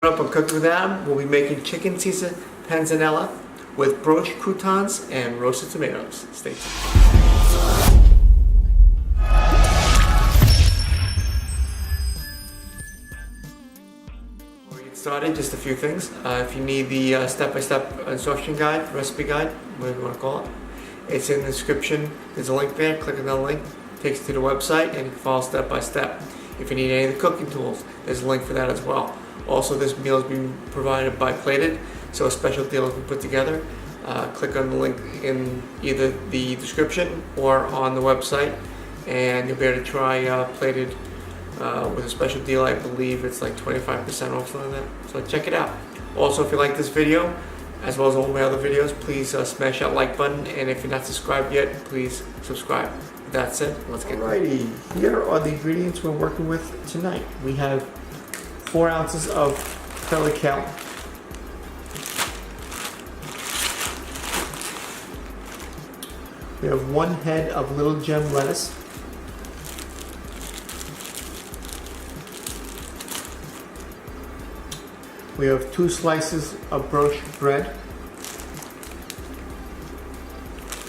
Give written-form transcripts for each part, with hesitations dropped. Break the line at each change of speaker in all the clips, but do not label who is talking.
Up on Cooking with Adam, we'll be making Chicken Caesar Panzanella with Brioche Croutons and Roasted Tomatoes. Stay tuned. Before we get started, just a few things. If you need the step-by-step instruction guide, recipe guide, whatever you want to call it, it's in the description. There's a link there. Click on that link. It takes you to the website and you can follow step by step. If you need any of the cooking tools, there's a link for that as well. Also, this meal is being provided by Plated, so a special deal has been put together. Click on the link in either the description or on the website, and you'll be able to try Plated with a special deal. I believe it's like 25% off, something like that. So check it out. Also, if you like this video, as well as all my other videos, please smash that like button, and if you're not subscribed yet, please subscribe. With that said, let's get started. Alrighty, here are the ingredients we're working with tonight. We have 4 ounces of curly kale, we have 1 head of little gem lettuce, we have 2 slices of brioche bread.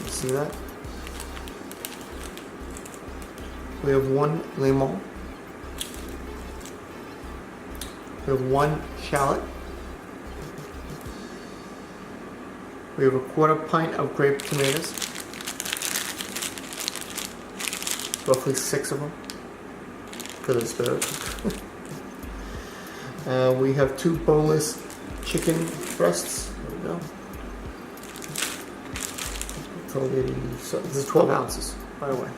You see that? We have 1 lemon. We have 1 shallot. We have a 1/4 pint of grape tomatoes, roughly 6 of them, because it's better. We have 2 boneless chicken breasts. There we go. So this is 12 ounces, by the way.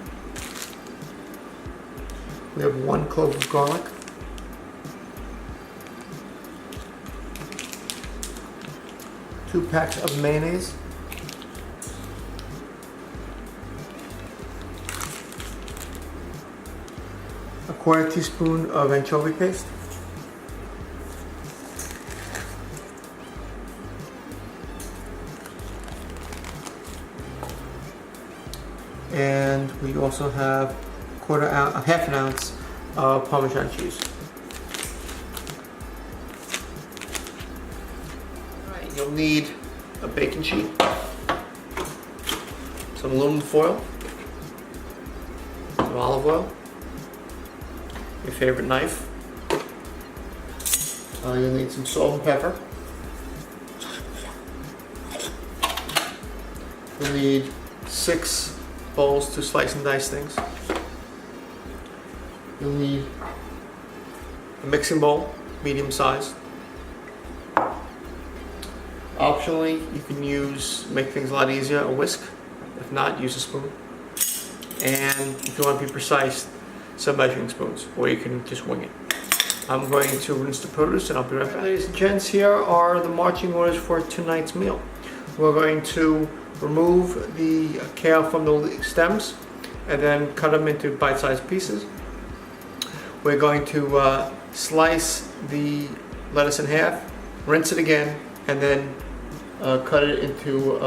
We have 1 clove of garlic. Two packs of mayonnaise, a 1/4 teaspoon of anchovy paste, and we also have half an ounce of Parmesan cheese. You'll need a baking sheet, some aluminum foil, some olive oil, your favorite knife. You'll need some salt and pepper. You'll need 6 bowls to slice and dice things. You'll need a mixing bowl, medium size. Optionally, you can make things a lot easier, a whisk. If not, use a spoon. And if you want to be precise, some measuring spoons, or you can just wing it. I'm going to rinse the produce and I'll be right back. Ladies and gents, here are the marching orders for tonight's meal. We're going to remove the kale from the stems and then cut them into bite-sized pieces. We're going to slice the lettuce in half, rinse it again, and then cut it into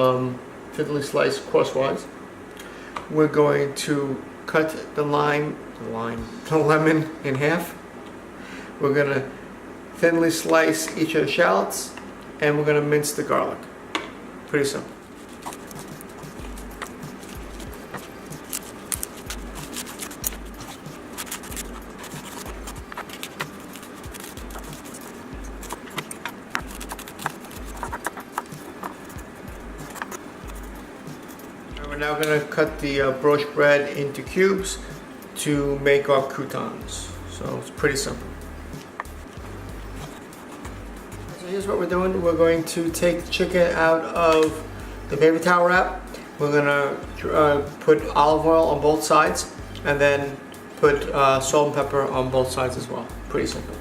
thinly sliced crosswise. We're going to cut the lemon in half. We're going to thinly slice each of the shallots, and we're going to mince the garlic. Pretty simple. We're now going to cut the brioche bread into cubes to make our croutons. So it's pretty simple. So here's what we're doing. We're going to take the chicken out of the paper towel wrap. We're going to put olive oil on both sides and then put salt and pepper on both sides as well. Pretty simple.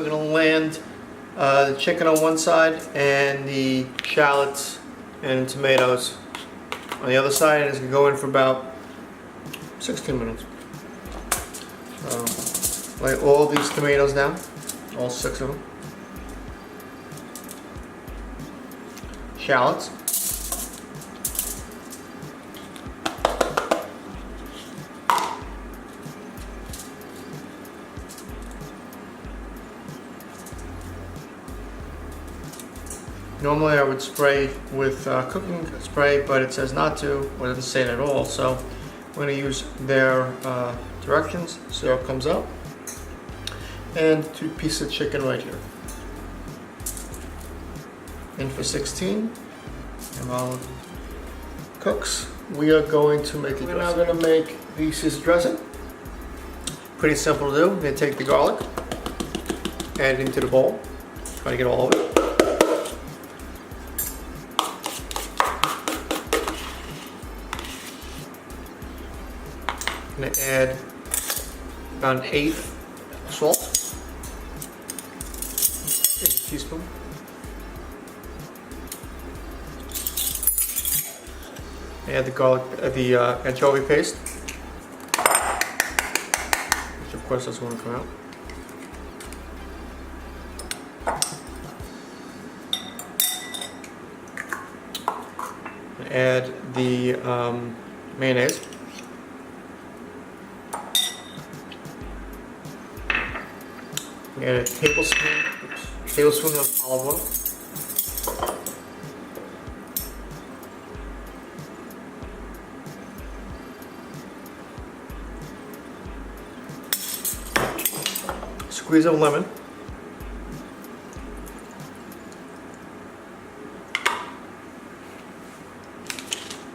We're gonna land the chicken on one side and the shallots and tomatoes on the other side, and it's gonna go in for about 16 minutes. So, lay all these tomatoes down, all 6 of them. Shallots. Normally I would spray with cooking spray, but it says not to, or it doesn't say it at all, so we're going to use their directions. Syrup comes out, and 2 pieces of chicken right here. In for 16, and while it cooks, we are going to make the dressing. We're now going to make the Caesar dressing. Pretty simple to do. We're going to take the garlic, add it into the bowl, try to get all of it. I'm going to add about 1/8 salt, 1 teaspoon. Add the garlic, the anchovy paste, which of course doesn't want to come out. Add the mayonnaise. Add a tablespoon of olive oil. Squeeze of lemon.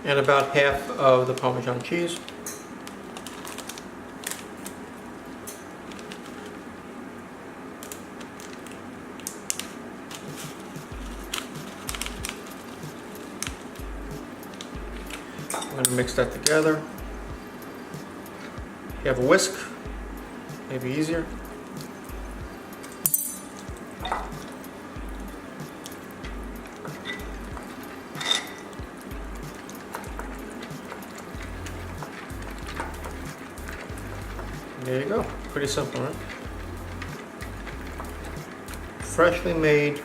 And about half of the Parmesan cheese. I'm going to mix that together. You have a whisk, maybe easier. There you go. Pretty simple, right? Freshly made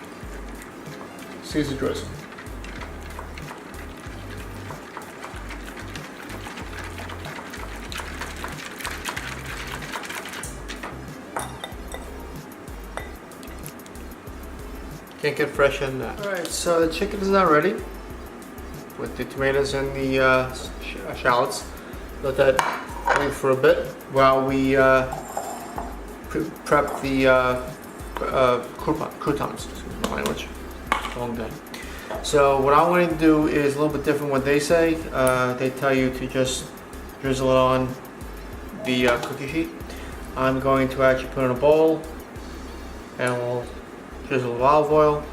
Caesar dressing. Can't get fresher than that. Alright, so the chicken is now ready with the tomatoes and the shallots. Let that wait for a bit while we prep the croutons. Excuse my language. Long day. So what I want to do is a little bit different what they say. They tell you to just drizzle it on the cookie sheet. I'm going to actually put it in a bowl and we'll drizzle of olive oil,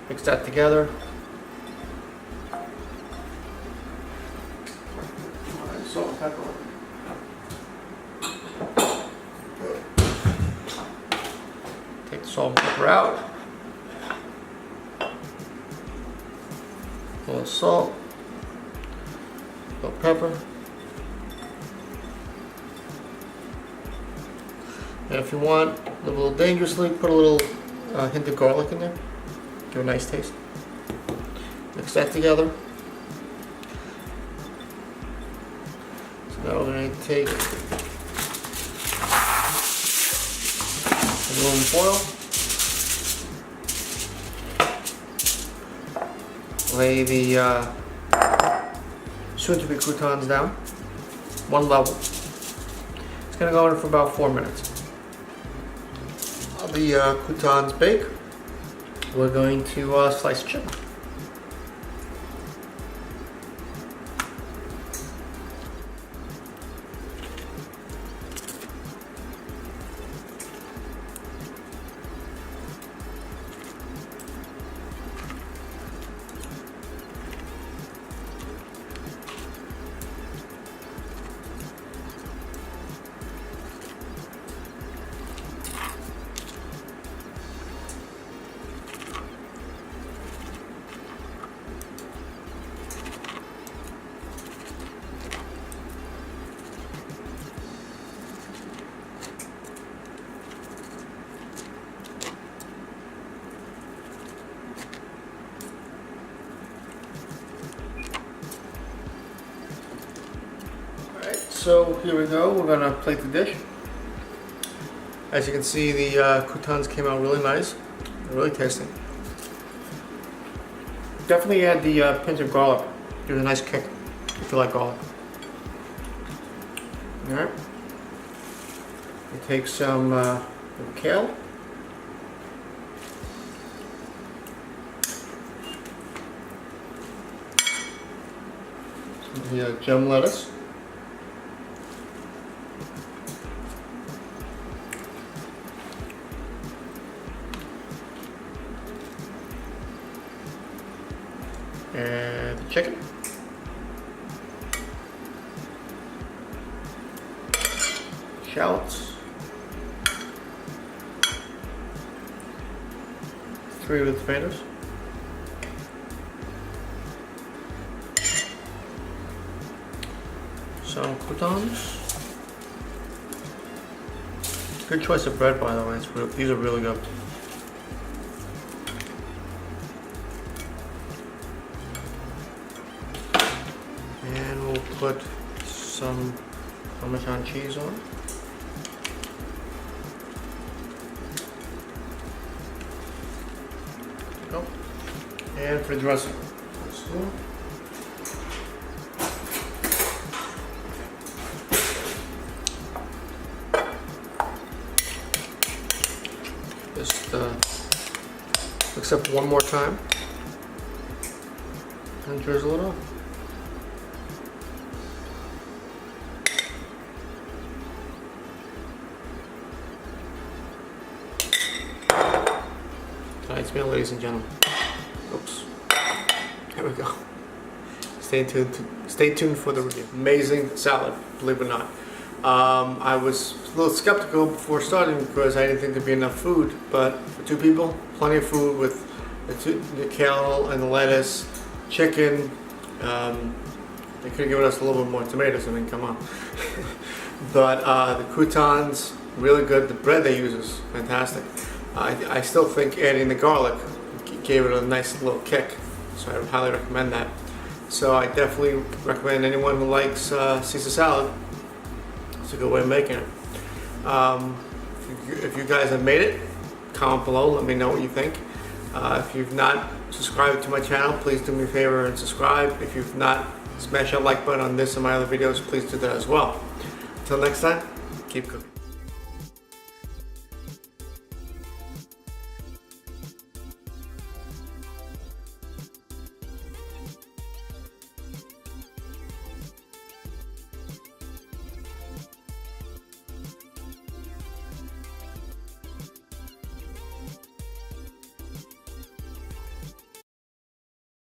mix that together. Salt and pepper. Take the salt and pepper out. A little salt, a little pepper. And if you want, a little dangerously, put a little hint of garlic in there. Give a nice taste. Mix that together. So now we're going to take aluminum foil, lay the soon-to-be croutons down, one level. It's going to go in for about 4 minutes. While the croutons bake, we're going to slice chicken. so here we go. We're gonna plate the dish. As you can see, the croutons came out really nice, really tasty. Definitely add the pinch of garlic. Gives a nice kick if you like garlic. All right. You take some kale. The gem lettuce. And the chicken. Shallots. 3 of the tomatoes. Some croutons. Good choice of bread, by the way. These are really good. And we'll put some Parmesan cheese on. Go. And for the dressing. Just mix up one more time and drizzle it on. Tonight's meal, ladies and gentlemen. Oops. There we go. Stay tuned for the review. Amazing salad, believe it or not. I was a little skeptical before starting because I didn't think there'd be enough food, but for 2 people, plenty of food with the kale and the lettuce, chicken. They could have given us a little bit more tomatoes. I mean, come on. But the croutons, really good. The bread they use is fantastic. I still think adding the garlic gave it a nice little kick, so I would highly recommend that. So I definitely recommend anyone who likes Caesar salad. It's a good way of making it. If you guys have made it, comment below, let me know what you think. If you've not subscribed to my channel, please do me a favor and subscribe. If you've not, smash that like button on this and my other videos, please do that as well. Until next time, keep cooking.